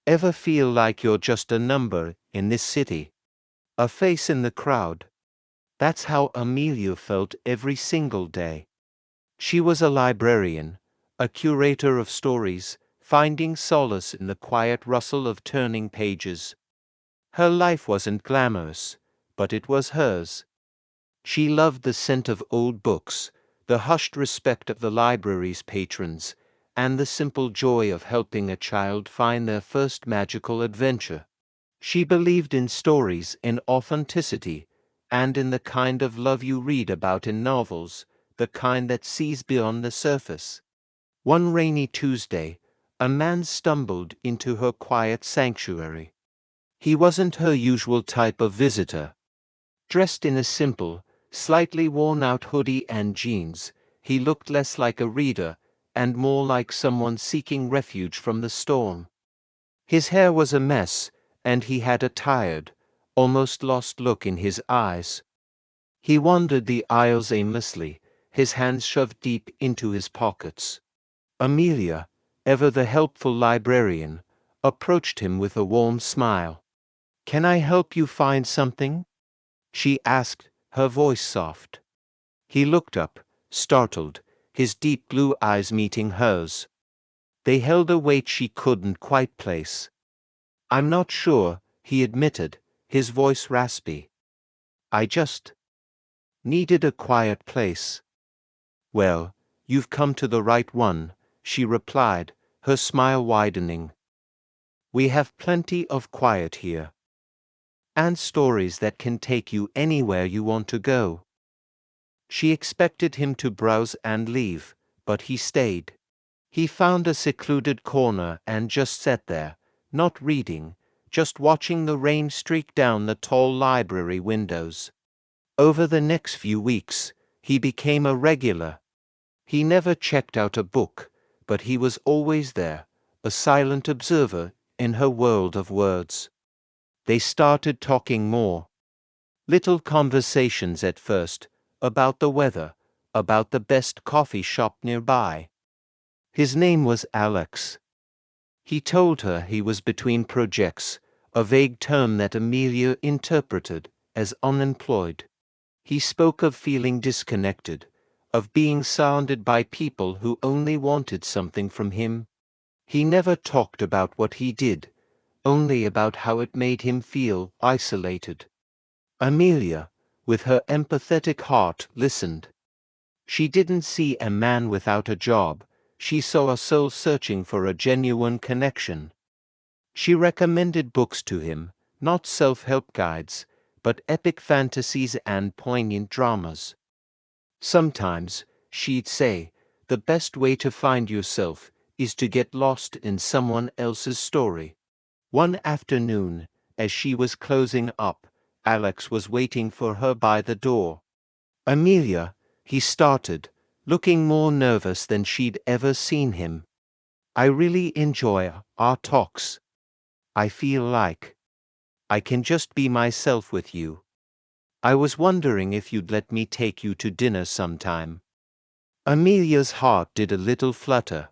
Ever feel like you're just a number in this city? A face in the crowd? That's how Amelia felt every single day. She was a librarian, a curator of stories, finding solace in the quiet rustle of turning pages. Her life wasn't glamorous, but it was hers. She loved the scent of old books, the hushed respect of the library's patrons, and the simple joy of helping a child find their first magical adventure. She believed in stories, in authenticity, and in the kind of love you read about in novels, the kind that sees beyond the surface. One rainy Tuesday, a man stumbled into her quiet sanctuary. He wasn't her usual type of visitor. Dressed in a simple, slightly worn-out hoodie and jeans, he looked less like a reader and more like someone seeking refuge from the storm. His hair was a mess, and he had a tired, almost lost look in his eyes. He wandered the aisles aimlessly, his hands shoved deep into his pockets. Amelia, ever the helpful librarian, approached him with a warm smile. "Can I help you find something?" she asked, her voice soft. He looked up, startled, his deep blue eyes meeting hers. They held a weight she couldn't quite place. "I'm not sure," he admitted, his voice raspy. "I just needed a quiet place." "Well, you've come to the right one," she replied, her smile widening. "We have plenty of quiet here. And stories that can take you anywhere you want to go." She expected him to browse and leave, but he stayed. He found a secluded corner and just sat there, not reading, just watching the rain streak down the tall library windows. Over the next few weeks, he became a regular. He never checked out a book, but he was always there, a silent observer in her world of words. They started talking more. Little conversations at first, about the weather, about the best coffee shop nearby. His name was Alex. He told her he was between projects, a vague term that Amelia interpreted as unemployed. He spoke of feeling disconnected, of being surrounded by people who only wanted something from him. He never talked about what he did, only about how it made him feel isolated. Amelia, with her empathetic heart, listened. She didn't see a man without a job, she saw a soul searching for a genuine connection. She recommended books to him, not self-help guides, but epic fantasies and poignant dramas. Sometimes, she'd say, the best way to find yourself is to get lost in someone else's story. One afternoon, as she was closing up, Alex was waiting for her by the door. "Amelia," he started, looking more nervous than she'd ever seen him. "I really enjoy our talks. I feel like I can just be myself with you. I was wondering if you'd let me take you to dinner sometime." Amelia's heart did a little flutter.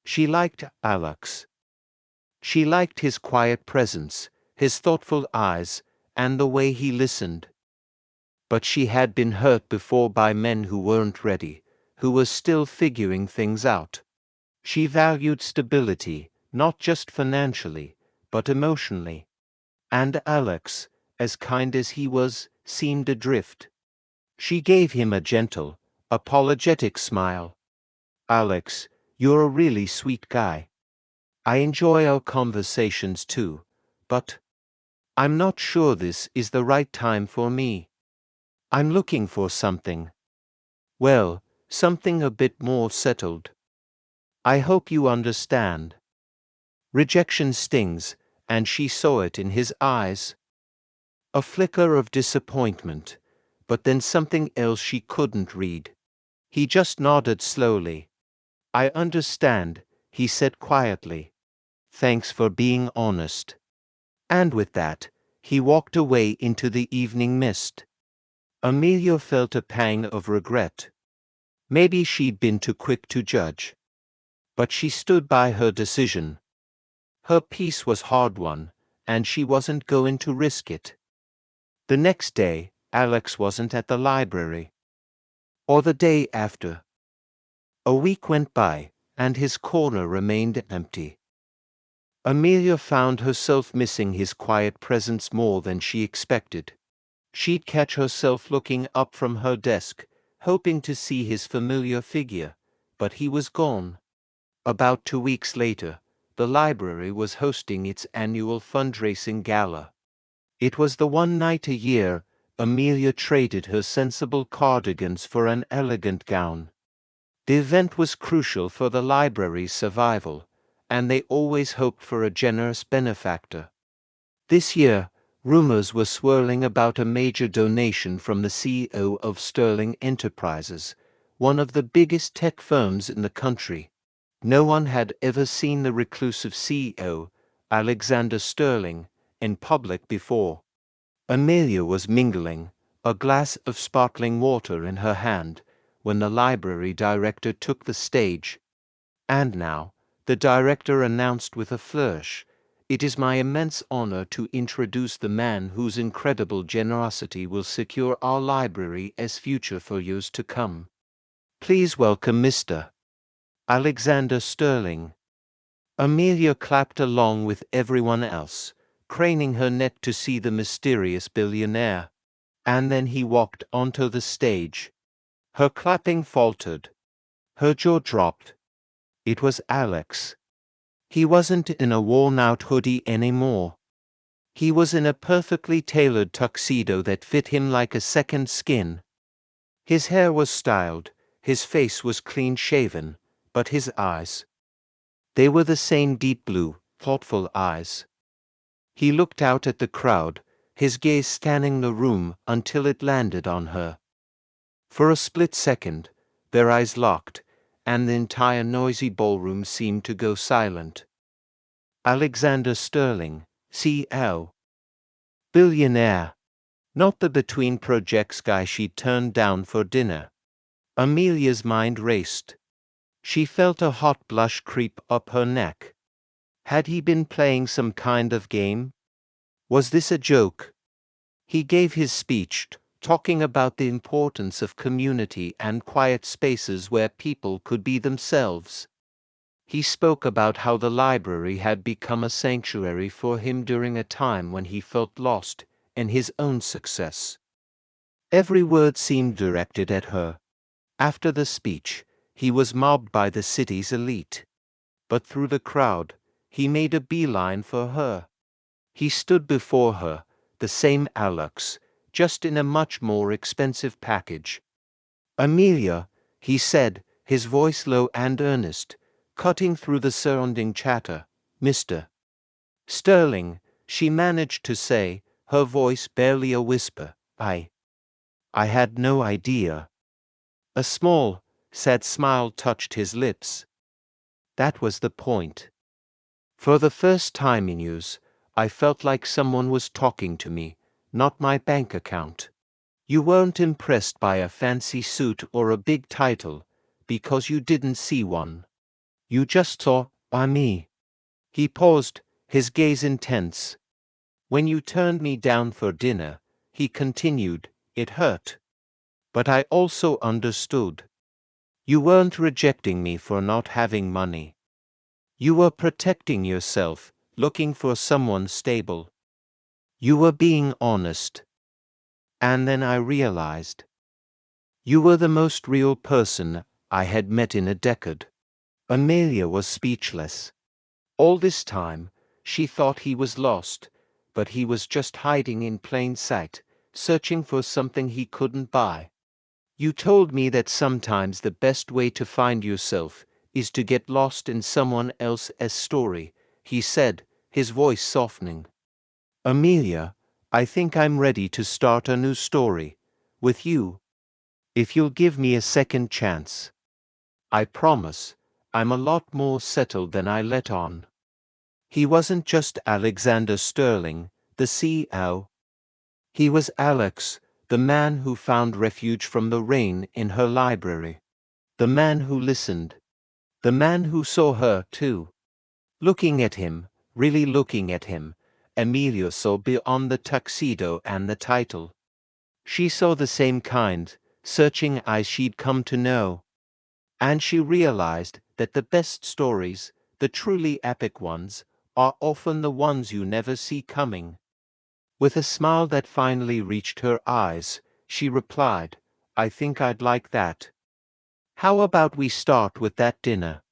She liked Alex. She liked his quiet presence, his thoughtful eyes, and the way he listened. But she had been hurt before by men who weren't ready, who were still figuring things out. She valued stability, not just financially, but emotionally. And Alex, as kind as he was, seemed adrift. She gave him a gentle, apologetic smile. "Alex, you're a really sweet guy. I enjoy our conversations too, but I'm not sure this is the right time for me. I'm looking for something. Well, something a bit more settled. I hope you understand." Rejection stings, and she saw it in his eyes. A flicker of disappointment, but then something else she couldn't read. He just nodded slowly. "I understand," he said quietly. "Thanks for being honest." And with that, he walked away into the evening mist. Amelia felt a pang of regret. Maybe she'd been too quick to judge. But she stood by her decision. Her peace was hard-won, and she wasn't going to risk it. The next day, Alex wasn't at the library. Or the day after. A week went by, and his corner remained empty. Amelia found herself missing his quiet presence more than she expected. She'd catch herself looking up from her desk, hoping to see his familiar figure, but he was gone. About 2 weeks later, the library was hosting its annual fundraising gala. It was the one night a year Amelia traded her sensible cardigans for an elegant gown. The event was crucial for the library's survival, and they always hoped for a generous benefactor. This year, rumors were swirling about a major donation from the CEO of Sterling Enterprises, one of the biggest tech firms in the country. No one had ever seen the reclusive CEO, Alexander Sterling, in public before. Amelia was mingling, a glass of sparkling water in her hand, when the library director took the stage. And now, the director announced with a flourish, "It is my immense honor to introduce the man whose incredible generosity will secure our library as future for years to come. Please welcome Mr. Alexander Sterling." Amelia clapped along with everyone else, craning her neck to see the mysterious billionaire. And then he walked onto the stage. Her clapping faltered. Her jaw dropped. It was Alex. He wasn't in a worn-out hoodie anymore. He was in a perfectly tailored tuxedo that fit him like a second skin. His hair was styled, his face was clean-shaven, but his eyes, they were the same deep blue, thoughtful eyes. He looked out at the crowd, his gaze scanning the room until it landed on her. For a split second, their eyes locked, and the entire noisy ballroom seemed to go silent. Alexander Sterling, C.L. Billionaire. Not the between projects guy she'd turned down for dinner. Amelia's mind raced. She felt a hot blush creep up her neck. Had he been playing some kind of game? Was this a joke? He gave his speech, talking about the importance of community and quiet spaces where people could be themselves. He spoke about how the library had become a sanctuary for him during a time when he felt lost in his own success. Every word seemed directed at her. After the speech, he was mobbed by the city's elite. But through the crowd, he made a beeline for her. He stood before her, the same Alex, just in a much more expensive package. "Amelia," he said, his voice low and earnest, cutting through the surrounding chatter. "Mr. Sterling," she managed to say, her voice barely a whisper. I had no idea." A small, sad smile touched his lips. That was the point. For the first time in years, I felt like someone was talking to me, not my bank account. You weren't impressed by a fancy suit or a big title, because you didn't see one. You just saw me. He paused, his gaze intense. "When you turned me down for dinner," he continued, "it hurt. But I also understood. You weren't rejecting me for not having money. You were protecting yourself, looking for someone stable. You were being honest. And then I realized. You were the most real person I had met in a decade." Amelia was speechless. All this time, she thought he was lost, but he was just hiding in plain sight, searching for something he couldn't buy. "You told me that sometimes the best way to find yourself is to get lost in someone else's story," he said, his voice softening. "Amelia, I think I'm ready to start a new story. With you. If you'll give me a second chance. I promise, I'm a lot more settled than I let on." He wasn't just Alexander Sterling, the CEO. He was Alex, the man who found refuge from the rain in her library. The man who listened. The man who saw her, too. Looking at him, Really looking at him, Amelia saw beyond the tuxedo and the title. She saw the same kind, searching eyes she'd come to know. And she realized that the best stories, the truly epic ones, are often the ones you never see coming. With a smile that finally reached her eyes, she replied, "I think I'd like that. How about we start with that dinner?"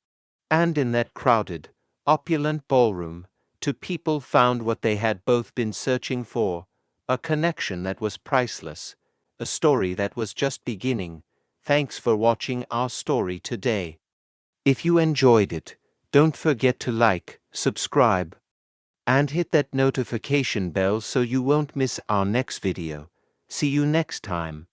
And in that crowded, opulent ballroom, two people found what they had both been searching for, a connection that was priceless, a story that was just beginning. Thanks for watching our story today. If you enjoyed it, don't forget to like, subscribe, and hit that notification bell so you won't miss our next video. See you next time.